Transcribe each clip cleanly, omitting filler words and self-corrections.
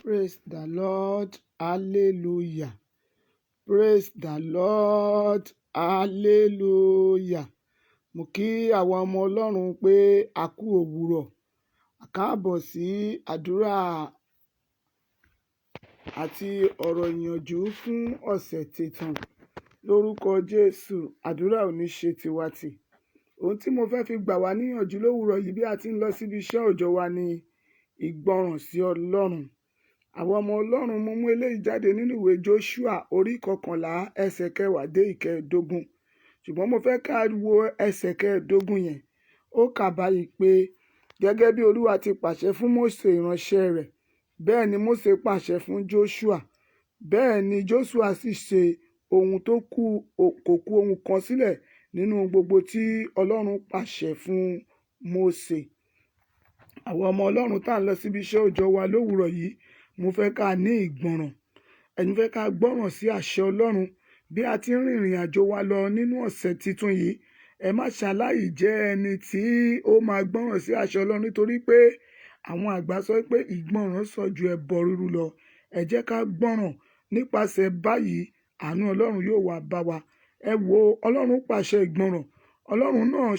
Praise the Lord. Hallelujah. Praise the Lord. Hallelujah. Mo kí àwọn ọmọ Ọlọ́run pé a kú òwúrọ̀. A káàbọ̀ sí àdúrà àti ọ̀rọ̀ ìyànjú fún ọ̀sẹ̀ tuntun. Lórúkọ Jésù, àdúrà ò ní ṣe tiwa tì. Ohun tí mo fẹ́ fi gbà wá níyànjú lówùúrọ̀ yìí bí a ti ń lọ síbi iṣẹ́ òòjọ́ wa ni ìgbọràn sí Ọlọ́run. Àwọn ọmọ Ọlọ́run, mo mú eléyìí jáde nínú ìwé Joshua orí 11 ẹsẹ̀ 10 dé 15. Ṣùgbọ́n mo fẹ́ ká wo ẹsẹ̀ 15 yẹn. Ó kà báyìí pé gẹ́gẹ́ bí Olúwa ti pàṣẹ fún Mósè ìránṣẹ́ rẹ̀, bẹ́ẹ̀ ni Mósè pàṣẹ fún Joshua. Bẹ́ẹ̀ ni Joshua sì ṣe ohun tó kò kù ohun kan sílẹ̀ nínú gbogbo tí Ọlọ́run pàṣẹ fún Mósè. Àwọn ọmọ Ọlọ́run tá à ń lọ síbi iṣẹ́ òòjọ́ wa lówùúrọ̀ yìí, mo fẹ́ ká ní ìgbọràn. Ẹ̀yin fẹ́ ká gbọ́ràn sí àṣẹ Ọlọ́run bí a ti ń rìnrìn àjò wa lọ nínú ọ̀sẹ̀ tuntun yìí. Ẹ má ṣaláì jẹ́ ẹni tí ó máa gbọ́ràn sí àṣẹ Ọlọ́run nítorí pé àwọn àgbà sọ pé ìgbọràn sàn ju ẹbọ rírú lọ. Ẹ jẹ́ ká gbọ́ràn. Nípasẹ̀ báyìí, àánú Ọlọ́run yóò wá bá wa. Ẹ wo, Ọlọ́run pàṣẹ ìgbọràn. Ọlọ́run náà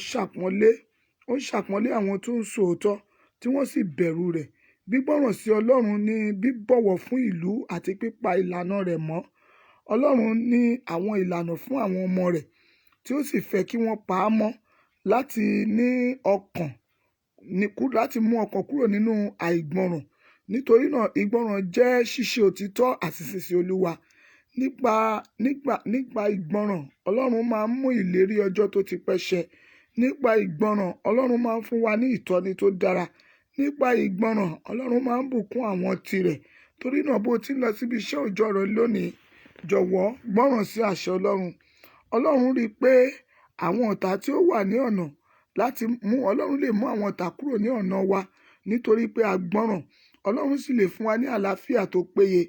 ṣàpọ́nlé àwọn tó ń sòótọ́ tí wọ́n sì bẹ̀rù rẹ̀. Gbígbọ́ràn sí Ọlọ́run ní bíbọ̀wọ̀ fún ìlú àti pípa ìlànà rẹ̀ mọ́. Ọlọ́run ní àwọn ìlànà fún àwọn ọmọ rẹ̀ tí ó sì fẹ́ kí wọ́n pa á mọ́ láti mú ọkàn kúrò nínú àìgbọràn. Nítorí náà, ìgbọràn jẹ́ ṣíṣe òtítọ́ àti ṣíṣe Olúwa. Nípa ìgbọràn, Ọlọ́run máa ń mú ìlérí ọjọ́ tó ti pẹ́ ṣẹ. Nípa ìgbọràn, Ọlọ́run máa ń fún wa ní ìtọ́ni tó dára. Nípa ìgbọràn, Ọlọ́run máa ń bùkún àwọn tirẹ̀. Torí náà, bó ti ń lọ síbi iṣẹ́ òòjọ́ rẹ lónìí, jọ̀wọ́ gbọ́ràn sí àṣẹ Ọlọ́run. Ọlọ́run rí i pé àwọn ọ̀tá tí ó wà ní ọ̀nà Ọlọ́run lè mú àwọn ọ̀tá kúrò ní ọ̀nà wa nítorí pé a gbọ́ràn. Ọlọ́run sì lè fún wa ní àlàáfíà tó péye.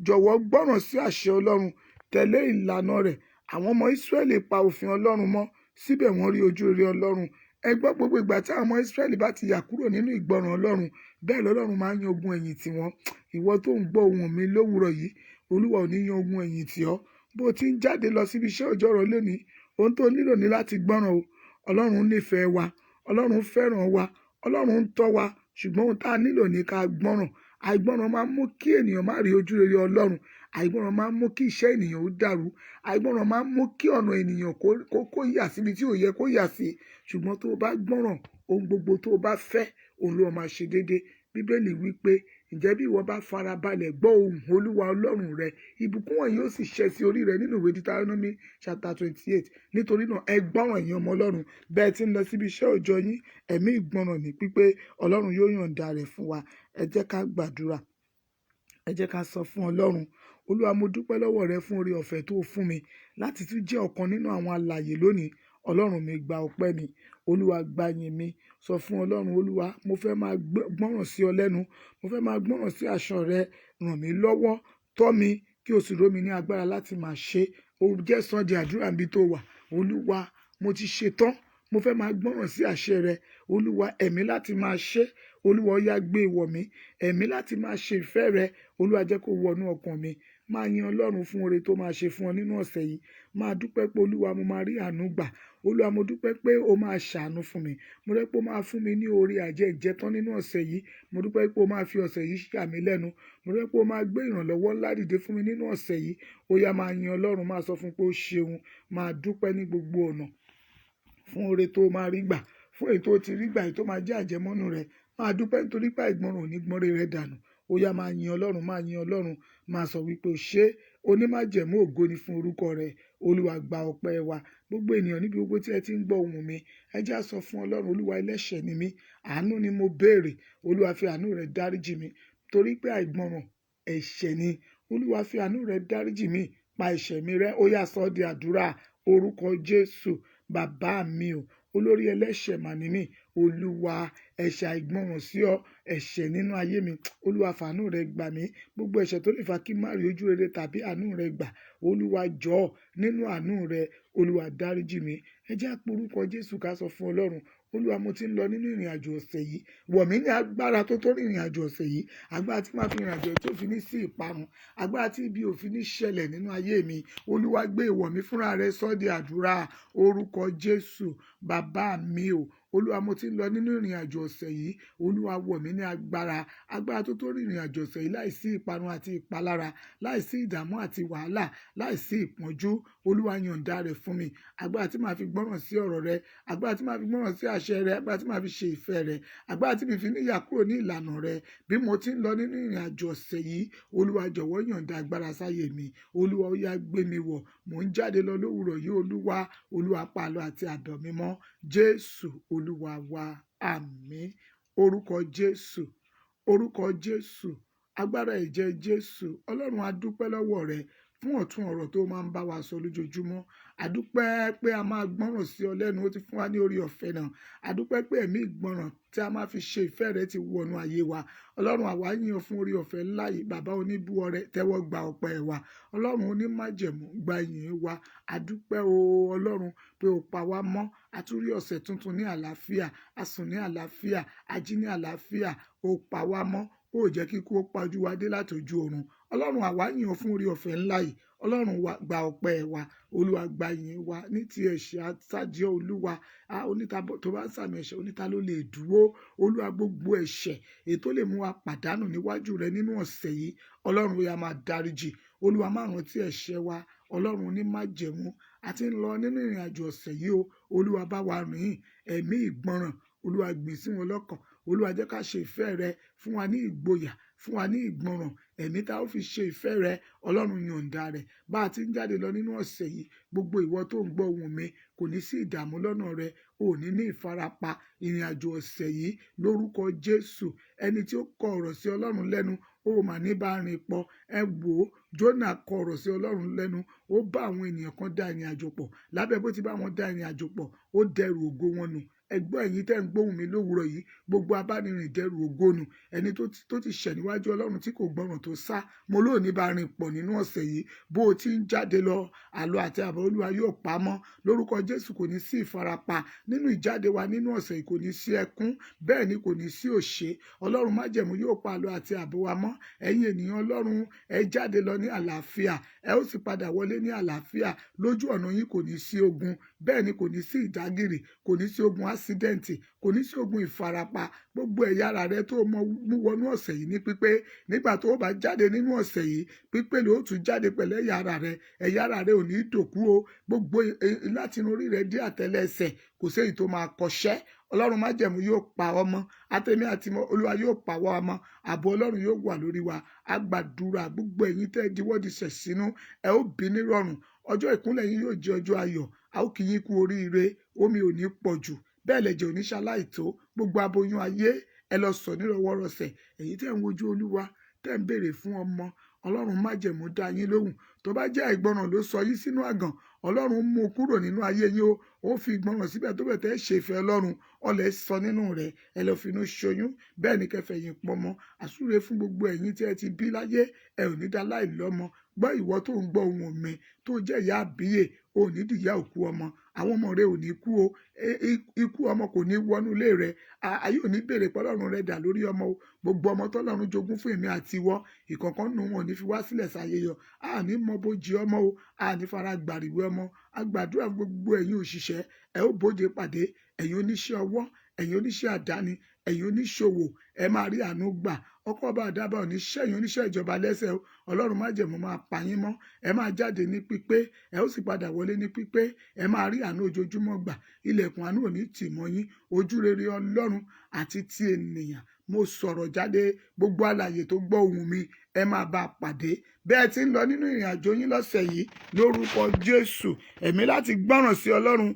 Jọ̀wọ́ gbọ́ràn sí àṣẹ Ọlọ́run, tẹ̀lé ìlànà rẹ̀. Àwọn ọmọ Ísírẹ́lì pa òfin Ọlọ́run mọ́, síbẹ̀ wọ́n rí ojú rere Ọlọ́run. Ẹ gbọ́, gbogbo ìgbà tí àwọn ọmọ Ísírẹ́lì bá ti yà kúrò nínú ìgbọràn Ọlọ́run, bẹ́ẹ̀ lọ́lọ́run máa ń yan ogun ẹ̀yìn tì wọ́n. Ìwọ tó ń gbọ́ ohùn mi lówùúrọ̀ yìí, Olúwa ò ní yan ogun ẹ̀yìn tì ọ́. Bó ti ń jáde lọ síbi iṣẹ́ òòjọ́ rẹ lónìí, ohun tó nílò ní láti gbọ́ràn o. Ọlọ́run nífẹ̀ẹ́ wa, Ọlọ́run fẹ́ràn wa, Ọlọ́run ń tọ́ wa, ṣùgbọ́n ohun tá a nílò ní ká gbọ́ràn. Àìgbọràn máa ń mú kí ènìyàn má rí ojú rere Ọlọ́run. Àìgbọràn máa ń mú kí iṣẹ́ ènìyàn ó dàrú. Àìgbọràn máa ń mú kí ọ̀nà ènìyàn kó yà síbi tí ò yẹ kó yà sí. Ṣùgbọ́n tó o bá gbọ́ràn, ohun gbogbo tó o bá fẹ́, òun ló máa ṣe déédéé. Bíbélì wí pé, ǹjẹ́ bí ìwọ bá farabalẹ̀ gbọ́ ohùn Olúwa Ọlọ́run rẹ, ìbùkún wọn yóò sì ṣẹ sí orí rẹ nínú ìwé Deuteronomy chapter 28. Nítorí náà, ẹ gbọ́ràn ẹ̀yin ọmọ Ọlọ́run. Bẹ́ẹ̀ tí ń lọ síbi iṣẹ́ òòjọ́ yín, ẹ̀mí ìgbọràn ní pípé Ọlọ́run yóò yọ̀ǹda rẹ̀ fún wa. Ẹ jẹ́ ká gbàdúrà. Ẹ jẹ́ ká sọ fún Ọlọ́run. Olúwa, mo dúpẹ́ lọ́wọ́ rẹ fún oore ọ̀fẹ́ tó fún mi láti tún jẹ́ ọ̀kan nínú àwọn alààyè lónìí. Ọlọ́run mi, gba ọpẹ́ mi. Olúwa, gba yìn mi. Sọ fún Ọlọ́run, Olúwa, mo fẹ́ máa gbọ́ràn sí ọ lẹ́nu. Mo fẹ́ máa gbọ́ràn sí àṣẹ rẹ. Ràn mí lọ́wọ́, tọ́ mi, kí o sì ró mi ní agbára láti máa ṣe. Ó jẹ́ sọ di àdúrà níbi tó wà. Olúwa, mo ti ṣetán. Mo fẹ́ máa gbọ́ràn sí àṣẹ rẹ. Olúwa, ẹ̀mí láti máa ṣe. Olúwa, ó yá gbé ìwọ̀ mi. Ẹ̀mí láti máa ṣe ìfẹ́ rẹ. Olúwa, jẹ́ kó wọnú ọkàn mi. Máa yin Ọlọ́run fún oore tó máa ṣe fún ọ nínú ọ̀sẹ̀ yìí. Máa dúpẹ́ pé Olúwa, mo máa rí àánú gbà. Olúwa, mo dúpẹ́ pé o máa ṣàánú fún mi. Mo dúpẹ́ pé o máa fún mi ní oore ìjẹtán nínú ọ̀sẹ̀ yìí. Mo dúpẹ́ pé o máa fi ọ̀sẹ̀ yìí yà mí lẹ́nu. Mo dúpẹ́ pé o máa gbé ìrànlọ́wọ́ ńlá dìde fún mi nínú ọ̀sẹ̀ yìí. Ó yá, máa yin Ọlọ́run, máa sọ fún pé ó ṣeun. Máa dúpẹ́ ní gbogbo ọ̀nà fún oore tó máa rí gbà, fún èyí tó ti rí gbà, èyí tó máa jẹ́ àjẹmọ́nú rẹ̀. Máa dúpẹ́ nítorí pé àìgbọràn ò ní gbọ́n rere dànù. Ó yá, máa yin Ọlọ́run, máa yin Ọlọ́run. Máa sọ wípé ó ṣe. Onímájẹ̀mú ògo ni fún orúkọ rẹ̀. Olúwa, gba ọpẹ́ wa. Gbogbo ènìyàn níbi gbogbo tí ẹ ti ń gbọ́ ohùn mi, ẹ jẹ́ á sọ fún Ọlọ́run, Olúwa, ẹlẹ́ṣẹ̀ ni mí. Àánú ni mo béèrè. Olúwa, fi àánú rẹ̀ dáríjì mi. Torí pé àìgbọràn ẹ̀ṣẹ̀ ni. Olúwa, fi àánú rẹ̀ dáríjì mi. Pa ẹ̀ṣẹ̀ mi rẹ́. Ó yá, sọ di àdúrà. Orúkọ Jésù. Bàbá mi o, olórí ẹlẹ́ṣẹ̀ mà ni mí. Olúwa, ẹ̀ṣẹ̀ àìgbọràn sí ọ, ẹ̀ṣẹ̀ nínú ayé mi. Olúwa, fàánú rẹ gbà mí. Gbogbo ẹ̀ṣẹ̀ tó lè fa kí n má rí ojú rere tàbí àánú rẹ gbà. Olúwa, jọ̀ọ́ nínú àánú rẹ, Olúwa, dáríjì mi. Ẹ jẹ́ á pe orúkọ Jésù ká sọ fún Ọlọ́run. Olúwa mo ti ń lọ nínú ìrìn àjò ọ̀sẹ̀ yìí, wọ̀ mí ní agbára tó tó ìrìn àjò ọ̀sẹ̀ yìí, agbára tí máa fi ìrìn àjò tó fi ní sí ìparun, agbára tí ibi ò fi ní ṣẹlẹ̀ nínú ayé mi. Olúwa gbé ìwọ̀ mi fúnra rẹ̀ sọ́ di àdúrà orúkọ Jésù. Bàbá mi o, Olúwa mo ti ń lọ nínú ìrìn àjò ọ̀sẹ̀ yìí, Olúwa wọ̀ mí ní agbára tó tó ìrìn àjò ọ̀sẹ̀ yìí, láìsí ìparun àti ìpalára, láìsí ìdààmú àti wàhálà, láìsí ìpọ́njú. Olúwa yọ̀ǹda rẹ̀ fún mi, agbára tí màá fi gbọ́ràn sí ọ̀rọ̀ rẹ, agbára tí màá fi gbọ́ràn sí àṣẹ rẹ, agbára tí màá fi ṣe ìfẹ́ rẹ, agbára tí mi fi níyà kúrò ní ìlànà rẹ. Bí mo ti ń lọ nínú ìrìn àjò ọ̀sẹ̀ yìí, Olúwa jọ̀wọ́ yọ̀ǹda agbára sáyé mi. Olúwa ó yá gbé mi wọ̀, mò ń jáde lọ lówùrọ̀ yìí. Olúwa pa àlọ́ àti àbọ̀ mi mọ́. Jésù Olúwa wa, àmín. Orúkọ Jésù, orúkọ Jésù, agbára ẹ̀jẹ̀ Jésù. Ọlọ́run a dúpẹ́ lọ́wọ́ rẹ fún ọ̀tun ọ̀rọ̀ tó máa ń bá wa sọ lójoojúmọ́. Adúpẹ́ pé a máa gbọ́ràn sí ọ lẹ́nu, ó ti fún wa ní orí ọ̀fẹ́ náà. Adúpẹ́ pé ẹ̀mí ìgbọ́ràn tí a máa fi ṣe ìfẹ́ rẹ ti wọnú ayé wa. Ọlọ́run àwa yìn ọ́ fún orí ọ̀fẹ́ ńlá yìí. Bàbá oníbú ọrẹ, tẹ́wọ́ gba ọpẹ́ wa. Ọlọ́run onímájẹ̀mú, gba ìyìn wa. Adúpẹ́ o Ọlọ́run pé o pa wá mọ́. A tún rí ọ̀sẹ̀ tuntun ní àlàáfíà, a sùn ní àlàáfíà, a jí ní àlàáfíà. O pa wá mọ́, ó jẹ́ kí ikú ó pa ojú wa dé láti ojú oorun. Ọlọ́run àwa yìn ọ́ fún orí ọ̀fẹ́ ńlá yìí. Ọlọ́run wa gba ọpẹ́ wa, Olúwa gba ìyìn wa. Ní ti ẹ̀ṣẹ̀ àtàjẹ́ Olúwa, oníta tó bá ń sàmì ẹ̀ṣẹ̀, oníta ló lè dúró. Olúwa gbogbo ẹ̀ṣẹ̀ èyí tó lè mú wa pàdánù níwájú rẹ nínú ọ̀sẹ̀ yìí, Ọlọ́run ó yá máa dáríjì. Olúwa má rántí ẹ̀ṣẹ̀ wa. Ọlọ́run onímájẹ̀mú, a ti ń lọ nínú ìrìn àjò ọ̀sẹ̀ yìí o. Olúwa bá wa rìn, ẹ̀mí ìgbọràn Olúwa gbìn sí wọn lọ́kàn. Olúwa jẹ́ ká ṣe ìfẹ́ rẹ, fún wa ní ìgboyà, fún wa ní ìgbọràn, ẹ̀mí tá ó fi ṣe ìfẹ́ rẹ. Ọlọ́run yọ̀ǹda rẹ̀. Bá a ti ń jáde lọ nínú ọ̀sẹ̀ yìí, gbogbo ìwọ tó ń gbọ́ ohùn mi, kò ní sí ìdààmú lọ́nà rẹ, ò ní ní ìfarapa ìrìn àjò ọ̀sẹ̀ yìí lórúkọ Jésù. Ẹni tí ó kọ ọ̀rọ̀ sí Ọlọ́run lẹ́nu, ó mà ní bá rìn pọ̀. Ẹ wò ó, Jónà kọ ọ̀rọ̀ sí Ọlọ́run lẹ́nu, ó bá àwọn ènìyàn kan dá ìrìn àjò pọ̀. Lábẹ́ bó ti bá wọn dá ìrìn àjò pọ̀, ó dẹrù ògo wọn nù. Ẹgbọ́n ẹ̀yin tẹ́ ń gbóhùn mi lówùrọ̀ yìí, gbogbo abánirìn dẹrù ògo nù. Ẹni tó ti ṣẹ̀ níwájú Ọlọ́run tí kò gbọ́ràn tó sá, mo lóòní bá rìn pọ̀ nínú ọ̀sẹ̀ yìí. Bó o ti ń jáde lọ, àlọ́ àti àbọ̀ Olúwa yóò pa mọ́. Lórúkọ Jésù kò ní sí ìfarapa nínú ìjáde wa nínú ọ̀sẹ̀ yìí, kò ní sí ẹkún, bẹ́ẹ̀ ni kò ní sí òṣè. Ọlọ́run májẹ̀mú yóò pa àlọ́ àti àbọ̀ wa mọ́. Ẹ̀yin ènìyàn Ọlọ́run, ẹ jáde lọ ní àlàáfíà, ẹ ó sì padà wọlé ní àlàáfíà. Lójú ọ̀nà yín kò ní sí ogun, bẹ́ẹ̀ ni kò ní sí ìdágìrì, kò ní sí ogun ásídẹ́ǹtì, kò ní sí ogun ìfarapa. Gbogbo ẹ̀yà ara rẹ tó mú wọnú ọ̀sẹ̀ yìí ní pípé, nígbà tó bá jáde nínú ọ̀sẹ̀ yìí, pípé ló tún jáde pẹ̀lú ẹ̀yà ara rẹ. Ẹ̀yà ara rẹ ò ní dòkú o. Gbogbo láti inú orí rẹ dé àtẹ́lẹsẹ̀, kò sí èyí tó máa kọṣẹ́. Ọlọ́run májẹ̀mú yóò pa ọmọ, àtẹ̀mí àti Olúwa yóò pa wá ọmọ. Ààbò Ọlọ́run yóò wà lórí wa. A gbàdúrà gbogbo ẹ̀yin tẹ́ diwọ́di ṣẹ̀ sínú, ẹ ó bí nírọ̀rùn. Ọjọ́ ìkúnlẹ̀ yín yóò jẹ́ ọjọ́ ayọ̀. A ó kí yín kú oríire. Omi ò ní pọ̀ jù, bẹ́ẹ̀ lẹ̀jẹ̀ ò ní ṣaláìtó. Gbogbo aboyún ayé, ẹ lọ sọ nírọ̀wọ́rọ̀sẹ̀. Ẹ̀yin tẹ́ ń wojú Olúwa, tẹ́ ń béèrè fún ọmọ, Ọlọ́run májẹ̀mú dá yín lóhùn. Tó bá jẹ́ ìgbọràn ló sọ yín sínú àgàn, Ọlọ́run mú kúrò nínú ayé yín o. Ó fi ìgbọràn síbẹ̀ tó bẹ̀ tẹ́ ṣe ìfẹ́ Ọlọ́run. Ọlẹ̀ sọ nínú rẹ̀, ẹ lọ finú ṣoyún, bẹ́ẹ̀ ni kẹfẹ̀yìn pọmọ. Àsúre fún gbogbo ẹ̀yin tí ẹ ti bí láyé, ẹ ò ní dá láì lọ́mọ. Gbọ́ ìwọ tó ń gbọ́ ohùn mi, tó jẹ́ ìyá àbíyè, ò ní dìyà òkú ọmọ. Àwọn ọmọ rẹ ò ní kú o. Ikú ọmọ kò ní wọnú ilé rẹ. Ayé ò ní béèrè pé Ọlọ́run rẹ dà lórí ọmọ o. Gbogbo ọmọ tọ́lọ́run jogún fún èmi àti ìwọ, ìkọ̀ọ̀kan nù wọn ò ní fi wá sílẹ̀ sáyé yọ. A ní mọ bójì ọmọ o, a ní fara gbàrìwé ọmọ. A gbàdúrà gbogbo ẹ̀yin òṣìṣẹ́, ẹ ó bóde pàdé. Ẹ̀yin oníṣẹ́ ọwọ́, ẹ̀yin oníṣẹ́ àdáni, ẹ̀yin oníṣòwò, ẹ máa rí àánú gbà. Ọkọ̀ ọba àdábà ò ní ṣẹ̀yìn oníṣẹ́ ìjọba lẹ́sẹ̀ o. Ọlọ́run májẹ̀mú máa pa yín mọ́. Ẹ máa jáde ní pípé, ẹ ó sì padà wọlé ní pípé. Ẹ máa rí àánú ojoojúmọ́ gbà. Ilẹ̀kùn àánú ò ní tì mọ́ yín. Ojú rere Ọlọ́run àti ti ènìyàn, mo sọ̀rọ̀ jáde. Gbogbo alààyè tó gbọ́ ohùn mi, ẹ máa bá a pàdé. Bẹ́ẹ̀ ti ń lọ nínú ìrìn àjò yín lọ́sẹ̀ yìí, lórúkọ Jésù, ẹ̀mí láti gbọ́ràn sí Ọlọ́run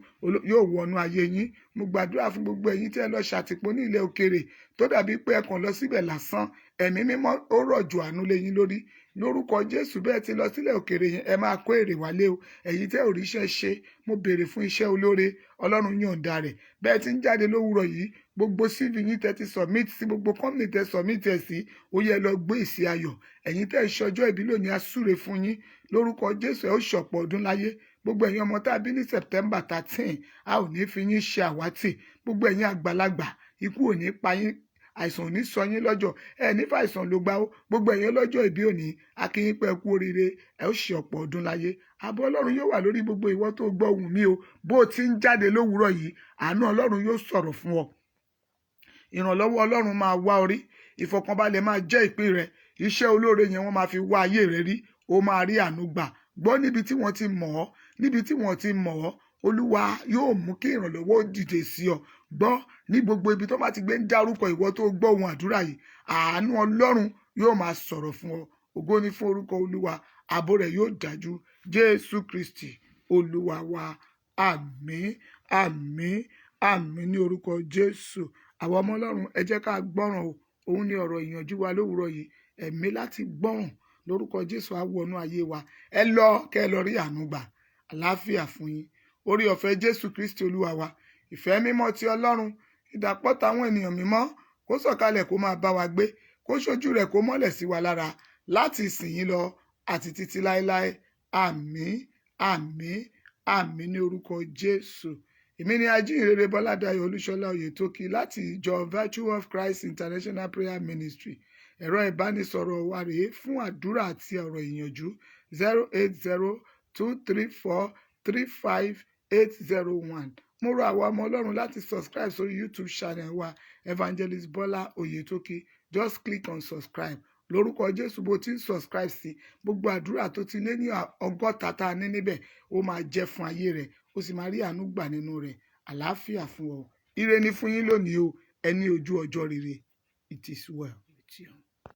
yóò wọnú ayé yín. Mo gbàdúrà fún gbogbo ẹ̀yin tí ẹ lọ ṣàtìpó ní ilẹ̀ òkèèrè, tó dàbí pé ẹ kàn lọ síbẹ̀ lásán. Ẹ̀mí mímọ́ ó rọ̀jò àánú lé yín lórí. Lórúkọ Jésù, bẹ́ẹ̀ ti lọ sílẹ̀ òkèèrè yẹn, ẹ máa kó èrè wálé o. Ẹ̀yin tẹ́ ò ríṣẹ́ ṣe, mo béèrè fún iṣẹ́ olóore, Ọlọ́run yọ̀ǹda rẹ̀. Bẹ́ẹ̀ ti ń jáde lówùrọ̀ yìí, gbogbo CV yín tẹ́ ti submit sí, gbogbo company tẹ́ submit ẹ̀ sí, ó yẹ lọ gbé èsì ayọ̀. Ẹ̀yin tẹ́ ìṣọjọ́ ìbí lónìí, a súre fún yín. Lórúkọ Jésù, ẹ ó ṣọ̀pọ̀ ọdún láyé. gbogbo ẹ̀yin ọmọ tá a bí ní September 13 a ò ní fi yín ṣe àwátì, gbogbo ẹ̀yin àgbàlagbà ikú ò ní pa yín, àìsàn ò ní sọ yín lọ́jọ́, ẹ ní fàìsàn ló gbà ó, gbogbo ẹ̀yin ọlọ́jọ́ ìbí òní a kí yín pé ẹ kú oríire, ẹ ó ṣe ọ̀pọ̀ ọdún láyé. Ààbò Ọlọ́run yóò wà lórí gbogbo ìwọ tó gbọ́ ohùn mi o, bó o ti ń jáde lówùúrọ̀ yìí àánú Ọlọ́run yóò sọ̀rọ̀ fún ọ, ìrànlọ́wọ́ Ọlọ́run máa wá orí, ìfọ̀kànbalẹ̀ máa jẹ́ ìpín rẹ, iṣẹ́ olóore yẹn wọ́n máa fi wá ayé rẹ rí, ó máa rí àánú gbà. Gbọ́ níbi tí wọ́n ti mọ̀ ọ́, níbi tí wọ́n ti mọ̀ ọ́, Olúwa yóò mú kí ìrànlọ́wọ́ dìde sí ọ. Gbọ́ ní gbogbo ibi tó bá ti gbé ń dárúkọ ìwọ tó gbọ́ ohun àdúrà yìí, àánú Ọlọ́run yóò máa sọ̀rọ̀ fún ọ. Ògo ni fún orúkọ Olúwa, ààbò rẹ̀ yóò dájú. Jésù Kristi Olúwa wa. Àmín, àmín, àmín ní orúkọ Jésù. Àwọn ọmọ Ọlọ́run ẹ jẹ́ ká gbọ́ràn o, òun ni ọ̀rọ̀ ìyànjú wa lówùúrọ̀ yìí, ẹ̀mí láti gbọ́ràn lórúkọ Jésù á wọnú ayé wa. Ẹ lọ kẹ́ ẹ lọ rí àánú gbà. Àlàáfíà fún yín. Orí ọ̀fẹ́ Jésù Kristi Olúwa wa, ìfẹ́ mímọ́ ti Ọlọ́run, ìdàpọ̀ táwọn ènìyàn mímọ́ kó sọ̀kalẹ̀ kó máa bá wa gbé, kó ṣojú rẹ̀ kó mọ́lẹ̀ sí wa lára láti ìsinyìí lọ àti títí láéláé. Àmín, àmín, àmín ní orúkọ Jésù. Èmi ni ajínrere Bọ́ládayọ̀ Olúṣọlá Oyètókì láti ìjọ Virtue of Christ International Prayer Ministry. Ẹ̀rọ ìbánisọ̀rọ̀ wa rèé fún àdúrà àti ọ̀rọ̀ ìyànjú 08023435801. Mo rọ̀ àwa ọmọ Ọlọ́run láti subscribe sórí YouTube channel wa Evangelist Bọ́lá Oyètókì. Just click on subscribe. Lórúkọ Jésù bó ti ń subscribe sí, gbogbo àdúrà tó ti lé ní 100 tá a ní níbẹ̀ ó máa jẹ́ fún ayé rẹ̀, ó sì máa rí àánú gbà nínú rẹ̀. Àlàáfíà fún ọ. Ire ni fún yín lónìí o, ẹ ní ojú ọjọ́ rere. It is well with you.